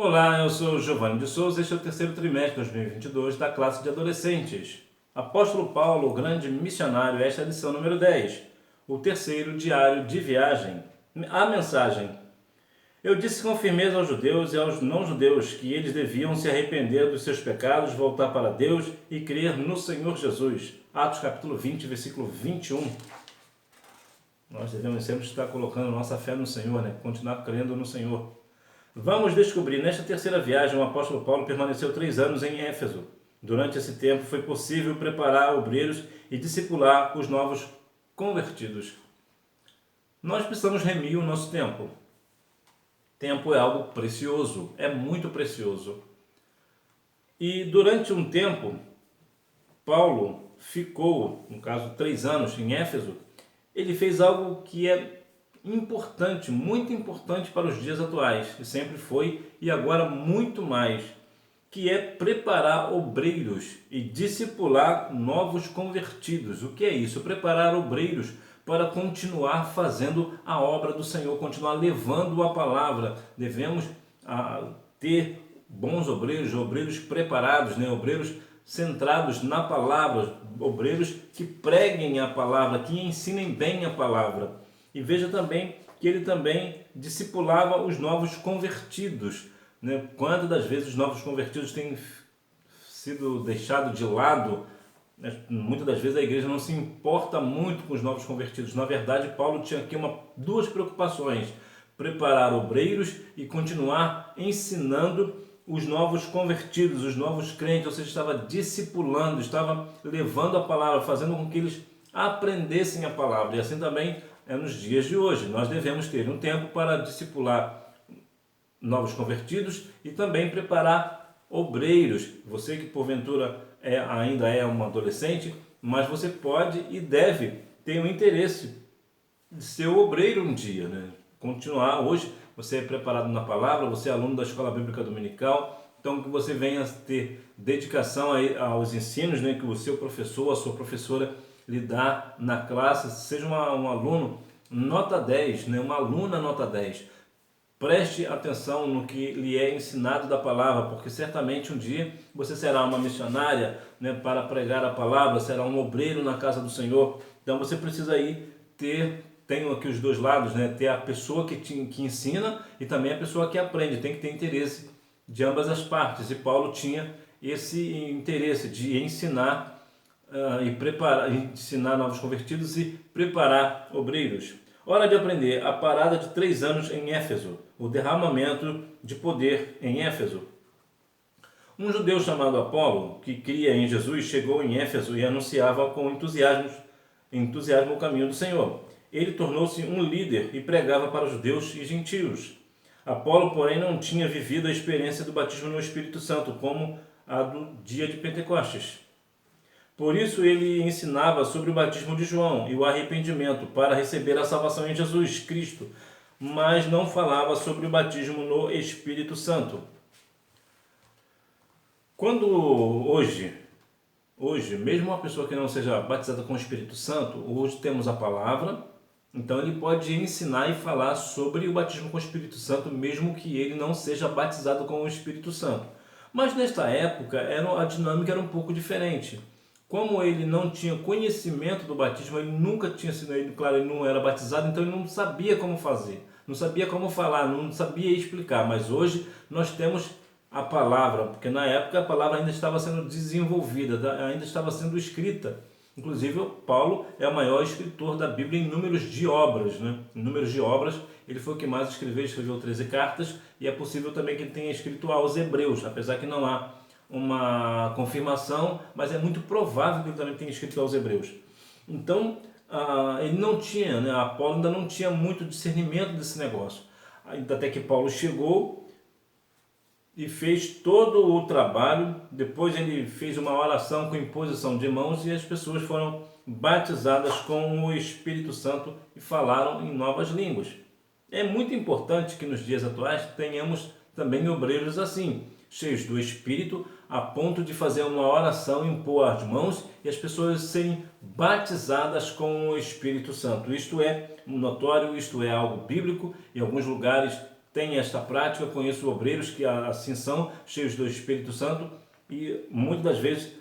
Olá, eu sou Giovanni de Souza, este é o terceiro trimestre de 2022 da classe de adolescentes. Apóstolo Paulo, o grande missionário, esta é a lição número 10, o terceiro diário de viagem. A mensagem: eu disse com firmeza aos judeus e aos não-judeus que eles deviam se arrepender dos seus pecados, voltar para Deus e crer no Senhor Jesus. Atos capítulo 20, versículo 21. Nós devemos sempre estar colocando nossa fé no Senhor, continuar crendo no Senhor. Vamos descobrir, nesta terceira viagem, o apóstolo Paulo permaneceu 3 anos em Éfeso. Durante esse tempo foi possível preparar obreiros e discipular os novos convertidos. Nós precisamos remir o nosso tempo. Tempo é algo precioso, é muito precioso. E durante um tempo, Paulo ficou, no caso 3 anos em Éfeso. Ele fez algo que é importante, muito importante para os dias atuais, e sempre foi, e agora muito mais, que é preparar obreiros e discipular novos convertidos. O que é isso? Preparar obreiros para continuar fazendo a obra do Senhor, continuar levando a palavra. Devemos ter bons obreiros, obreiros preparados, obreiros centrados na palavra, obreiros que preguem a palavra, que ensinem bem a palavra. E veja também que ele também discipulava os novos convertidos. Quantas das vezes os novos convertidos têm sido deixados de lado? Muitas das vezes a igreja não se importa muito com os novos convertidos. Na verdade, Paulo tinha aqui duas preocupações: preparar obreiros e continuar ensinando os novos convertidos, os novos crentes. Ou seja, estava discipulando, estava levando a palavra, fazendo com que eles aprendessem a palavra. E assim também é nos dias de hoje. Nós devemos ter um tempo para discipular novos convertidos e também preparar obreiros. Você que porventura ainda é um adolescente, mas você pode e deve ter o interesse de ser obreiro um dia, Continuar. Hoje você é preparado na palavra, você é aluno da Escola Bíblica Dominical, então que você venha ter dedicação aos ensinos, que o seu professor, a sua professora lhe dá na classe. Seja um aluno nota 10, uma aluna nota 10. Preste atenção no que lhe é ensinado da palavra, porque certamente um dia você será uma missionária, para pregar a palavra, será um obreiro na casa do Senhor. Então você precisa tenho aqui os dois lados, ter a pessoa que ensina e também a pessoa que aprende. Tem que ter interesse de ambas as partes. E Paulo tinha esse interesse de ensinar e preparar, ensinar novos convertidos e preparar obreiros. Hora de aprender: a parada de 3 anos em Éfeso, o derramamento de poder em Éfeso. Um judeu chamado Apolo, que cria em Jesus, chegou em Éfeso e anunciava com entusiasmo o caminho do Senhor. Ele tornou-se um líder e pregava para os judeus e gentios. Apolo, porém, não tinha vivido a experiência do batismo no Espírito Santo, como a do dia de Pentecostes. Por isso ele ensinava sobre o batismo de João e o arrependimento para receber a salvação em Jesus Cristo, mas não falava sobre o batismo no Espírito Santo. Hoje, mesmo uma pessoa que não seja batizada com o Espírito Santo, hoje temos a palavra, então ele pode ensinar e falar sobre o batismo com o Espírito Santo, mesmo que ele não seja batizado com o Espírito Santo. Mas nesta época a dinâmica era um pouco diferente. Como ele não tinha conhecimento do batismo, ele nunca tinha sido, ele não era batizado, então ele não sabia como fazer, não sabia como falar, não sabia explicar. Mas hoje nós temos a palavra, porque na época a palavra ainda estava sendo desenvolvida, ainda estava sendo escrita. Inclusive, Paulo é o maior escritor da Bíblia em números de obras. Em números de obras, ele foi o que mais escreveu 13 cartas, e é possível também que ele tenha escrito aos Hebreus, apesar que não há uma confirmação, mas é muito provável que ele também tenha escrito aos Hebreus. Então, ele não tinha, Apolo ainda não tinha muito discernimento desse negócio. Até que Paulo chegou e fez todo o trabalho. Depois ele fez uma oração com imposição de mãos e as pessoas foram batizadas com o Espírito Santo e falaram em novas línguas. É muito importante que nos dias atuais tenhamos também obreiros assim, cheios do Espírito, a ponto de fazer uma oração, impor as mãos e as pessoas serem batizadas com o Espírito Santo. Isto é notório, isto é algo bíblico. Em alguns lugares têm esta prática, eu conheço obreiros que assim são, cheios do Espírito Santo, e muitas das vezes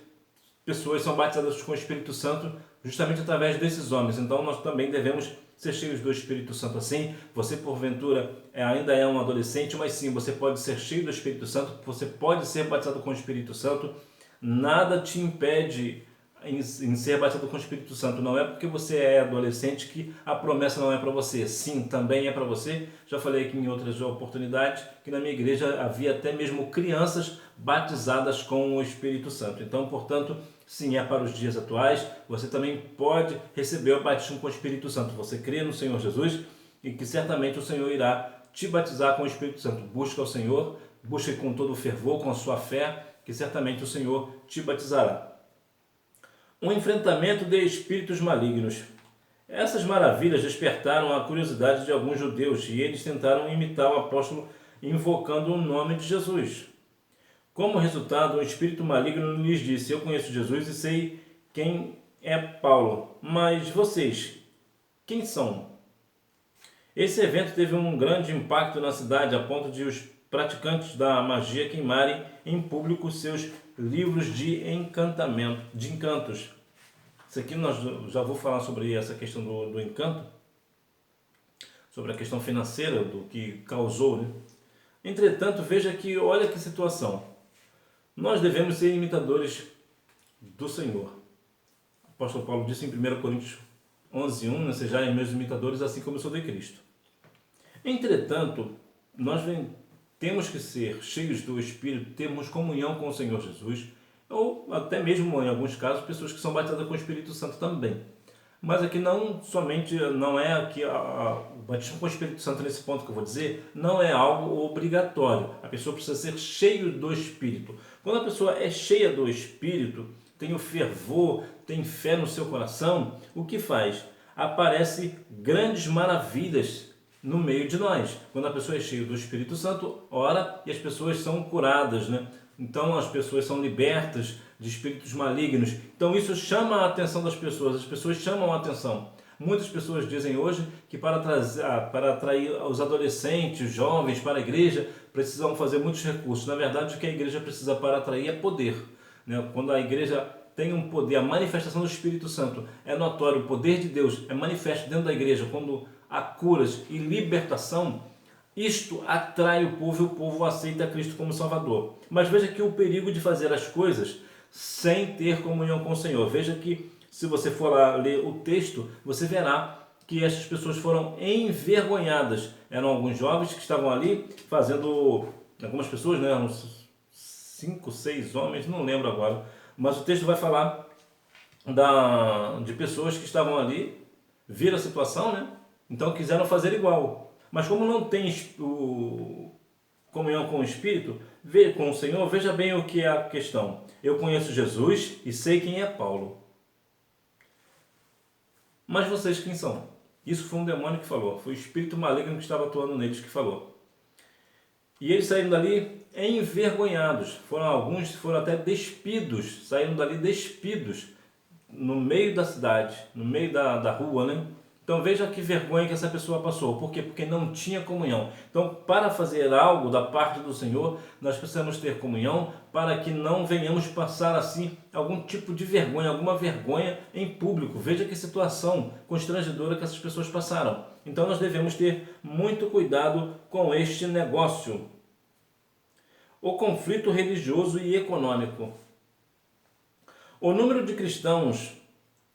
pessoas são batizadas com o Espírito Santo justamente através desses homens. Então nós também devemos ser cheios do Espírito Santo assim. Você porventura ainda é um adolescente, mas sim, você pode ser cheio do Espírito Santo, você pode ser batizado com o Espírito Santo. Nada te impede em ser batizado com o Espírito Santo. Não é porque você é adolescente que a promessa não é para você. Sim, também é para você. Já falei aqui em outras oportunidades que na minha igreja havia até mesmo crianças batizadas com o Espírito Santo. Então, portanto, sim, é para os dias atuais. Você também pode receber o batismo com o Espírito Santo. Você crê no Senhor Jesus e que certamente o Senhor irá te batizar com o Espírito Santo. Busca o Senhor, busque com todo o fervor, com a sua fé, que certamente o Senhor te batizará. Um enfrentamento de espíritos malignos. Essas maravilhas despertaram a curiosidade de alguns judeus e eles tentaram imitar o apóstolo invocando o nome de Jesus. Como resultado, um espírito maligno lhes disse: eu conheço Jesus e sei quem é Paulo, mas vocês, quem são? Esse evento teve um grande impacto na cidade, a ponto de os praticantes da magia queimarem em público seus livros de encantos. Isso aqui nós já vou falar sobre essa questão do encanto, sobre a questão financeira, do que causou, né? Entretanto, veja que, olha que situação. Nós devemos ser imitadores do Senhor. O apóstolo Paulo disse em 1 Coríntios 11:1, né, sejam meus imitadores, assim como eu sou de Cristo. Entretanto, nós temos que ser cheios do Espírito, termos comunhão com o Senhor Jesus, ou até mesmo, em alguns casos, pessoas que são batizadas com o Espírito Santo também. Mas aqui não é aqui o batismo com o Espírito Santo nesse ponto que eu vou dizer, não é algo obrigatório. A pessoa precisa ser cheia do Espírito. Quando a pessoa é cheia do Espírito, tem o fervor, tem fé no seu coração, o que faz? Aparece grandes maravilhas no meio de nós. Quando a pessoa é cheia do Espírito Santo, ora e as pessoas são curadas, né? Então as pessoas são libertas de espíritos malignos. Então isso chama a atenção das pessoas, as pessoas chamam a atenção. Muitas pessoas dizem hoje que para atrair os adolescentes, os jovens para a igreja, precisam fazer muitos recursos. Na verdade, o que a igreja precisa para atrair é poder, né? Quando a igreja tem um poder, a manifestação do Espírito Santo é notório, o poder de Deus é manifesto dentro da igreja, quando há curas e libertação, isto atrai o povo e o povo aceita Cristo como Salvador. Mas veja que o perigo de fazer as coisas sem ter comunhão com o Senhor. Veja que se você for lá ler o texto, você verá que essas pessoas foram envergonhadas. Eram alguns jovens que estavam ali fazendo, algumas pessoas, né, uns 5, 6 homens, não lembro agora, mas o texto vai falar de pessoas que estavam ali, viram a situação, né? Então quiseram fazer igual. Mas como não tem comunhão com o Espírito, com o Senhor, veja bem o que é a questão. Eu conheço Jesus e sei quem é Paulo. Mas vocês quem são? Isso foi um demônio que falou. Foi o espírito maligno que estava atuando neles que falou. E eles saíram dali envergonhados. Alguns foram até despidos. Saíram dali despidos no meio da cidade, no meio da rua, né? Então veja que vergonha que essa pessoa passou. Por quê? Porque não tinha comunhão. Então, para fazer algo da parte do Senhor, nós precisamos ter comunhão para que não venhamos passar assim algum tipo de vergonha, alguma vergonha em público. Veja que situação constrangedora que essas pessoas passaram. Então nós devemos ter muito cuidado com este negócio. O conflito religioso e econômico. O número de cristãos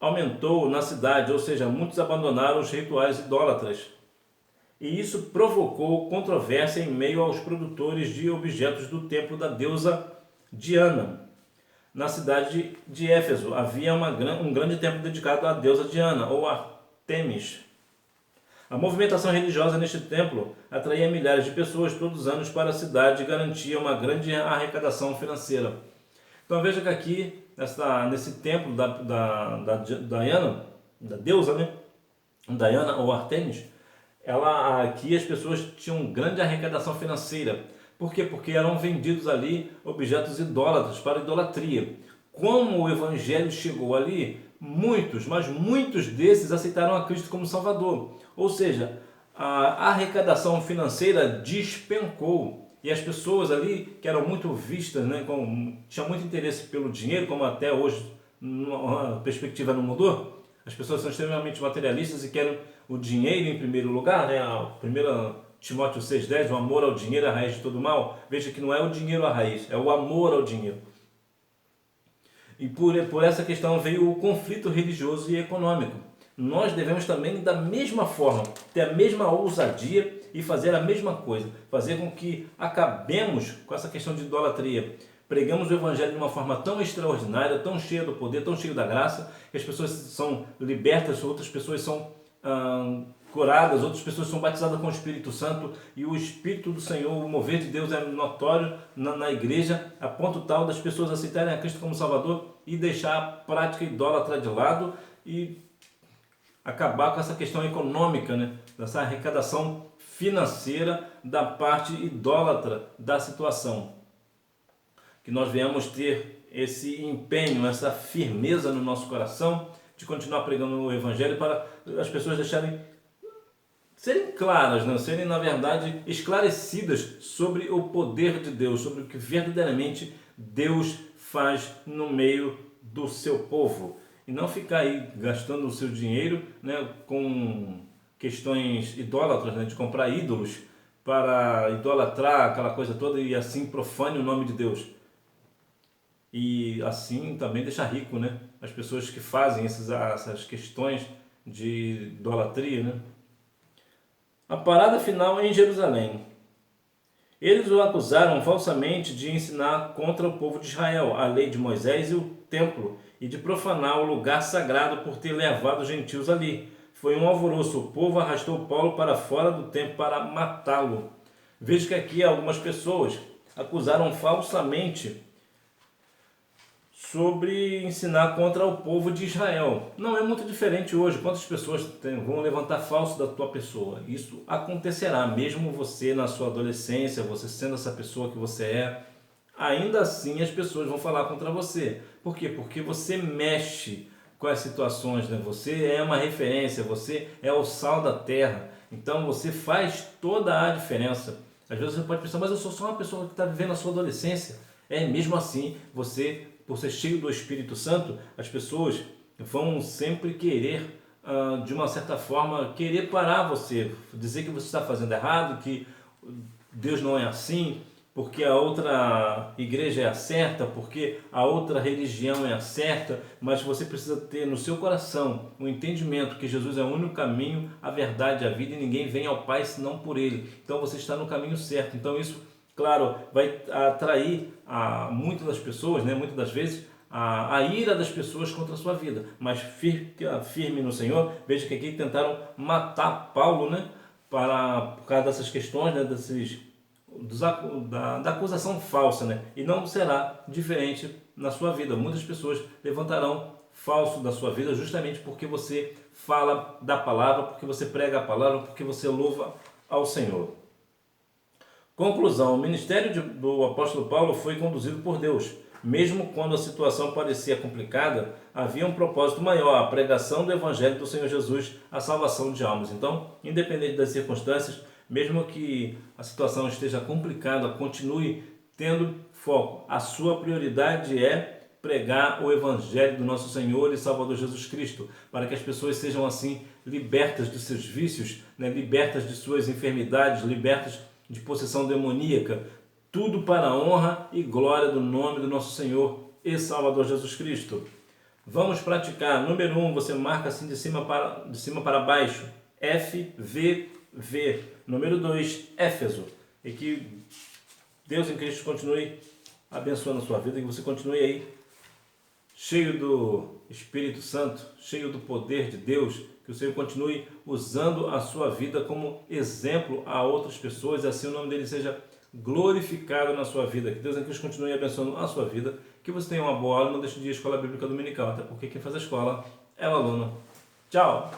aumentou na cidade, ou seja, muitos abandonaram os rituais idólatras. E isso provocou controvérsia em meio aos produtores de objetos do templo da deusa Diana. Na cidade de Éfeso havia um grande templo dedicado à deusa Diana, ou Artemis. A movimentação religiosa neste templo atraía milhares de pessoas todos os anos para a cidade e garantia uma grande arrecadação financeira. Então veja que aqui, nesse templo da Diana, da deusa, né? Diana ou Artemis, aqui as pessoas tinham grande arrecadação financeira. Por quê? Porque eram vendidos ali objetos idólatras para idolatria. Como o evangelho chegou ali, muitos, mas muitos desses aceitaram a Cristo como Salvador. Ou seja, a arrecadação financeira despencou e as pessoas ali que eram muito vistas, né, tinham muito interesse pelo dinheiro, como até hoje a perspectiva não mudou. As pessoas são extremamente materialistas e querem o dinheiro em primeiro lugar, né? A primeira Timóteo 6,10, o amor ao dinheiro é a raiz de todo mal. Veja que não é o dinheiro a raiz, é o amor ao dinheiro. E por essa questão veio o conflito religioso e econômico. Nós devemos também, da mesma forma, ter a mesma ousadia e fazer a mesma coisa. Fazer com que acabemos com essa questão de idolatria. Pregamos o Evangelho de uma forma tão extraordinária, tão cheia do poder, tão cheia da graça, que as pessoas são libertas, outras pessoas são curadas, outras pessoas são batizadas com o Espírito Santo, e o Espírito do Senhor, o mover de Deus é notório na igreja, a ponto tal das pessoas aceitarem a Cristo como Salvador e deixar a prática idólatra de lado e acabar com essa questão econômica, né? Dessa arrecadação financeira da parte idólatra da situação. Que nós venhamos ter esse empenho, essa firmeza no nosso coração de continuar pregando o Evangelho para as pessoas serem claras, né? Serem, na verdade, esclarecidas sobre o poder de Deus, sobre o que verdadeiramente Deus faz no meio do seu povo. E não ficar aí gastando o seu dinheiro, né, com questões idólatras, né, de comprar ídolos para idolatrar aquela coisa toda e assim profane o nome de Deus. E assim também deixar rico, né, as pessoas que fazem essas questões de idolatria, né. A parada final é em Jerusalém. Eles o acusaram falsamente de ensinar contra o povo de Israel a lei de Moisés e o templo, e de profanar o lugar sagrado por ter levado os gentios ali. Foi um alvoroço, o povo arrastou Paulo para fora do templo para matá-lo. Veja que aqui algumas pessoas acusaram falsamente sobre ensinar contra o povo de Israel. Não é muito diferente hoje. Quantas pessoas vão levantar falso da tua pessoa? Isso acontecerá, mesmo você na sua adolescência, você sendo essa pessoa que você é, ainda assim as pessoas vão falar contra você. Por quê? Porque você mexe com as situações, né? Você é uma referência, você é o sal da terra, então você faz toda a diferença. Às vezes você pode pensar, mas eu sou só uma pessoa que está vivendo a sua adolescência. Mesmo assim, você, por ser cheio do Espírito Santo, as pessoas vão sempre querer, de uma certa forma, querer parar você, dizer que você está fazendo errado, que Deus não é assim, porque a outra igreja é a certa, porque a outra religião é a certa, mas você precisa ter no seu coração o entendimento que Jesus é o único caminho, a verdade, a vida, e ninguém vem ao Pai senão por Ele. Então você está no caminho certo. Então isso, claro, vai atrair muitas das pessoas, né, muitas das vezes, a ira das pessoas contra a sua vida. Mas firme no Senhor. Veja que aqui tentaram matar Paulo, né, por causa dessas questões, né, da acusação falsa, né? E não será diferente na sua vida. Muitas pessoas levantarão falso da sua vida justamente porque você fala da palavra, porque você prega a palavra, porque você louva ao Senhor. Conclusão: o ministério do apóstolo Paulo foi conduzido por Deus. Mesmo quando a situação parecia complicada, havia um propósito maior, a pregação do Evangelho do Senhor Jesus, a salvação de almas. Então, independente das circunstâncias, mesmo que a situação esteja complicada, continue tendo foco. A sua prioridade é pregar o Evangelho do nosso Senhor e Salvador Jesus Cristo, para que as pessoas sejam assim libertas dos seus vícios, né? Libertas de suas enfermidades, libertas de possessão demoníaca, tudo para a honra e glória do nome do nosso Senhor e Salvador Jesus Cristo. Vamos praticar. Número 1, você marca assim de cima para baixo, FVV. Número 2, Éfeso. E que Deus em Cristo continue abençoando a sua vida, que você continue aí cheio do Espírito Santo, cheio do poder de Deus, que o Senhor continue usando a sua vida como exemplo a outras pessoas, e assim o nome dele seja glorificado na sua vida. Que Deus em Cristo continue abençoando a sua vida, que você tenha uma boa aula, não deixe de ir à Escola Bíblica Dominical, até porque quem faz a escola é o aluno. Tchau!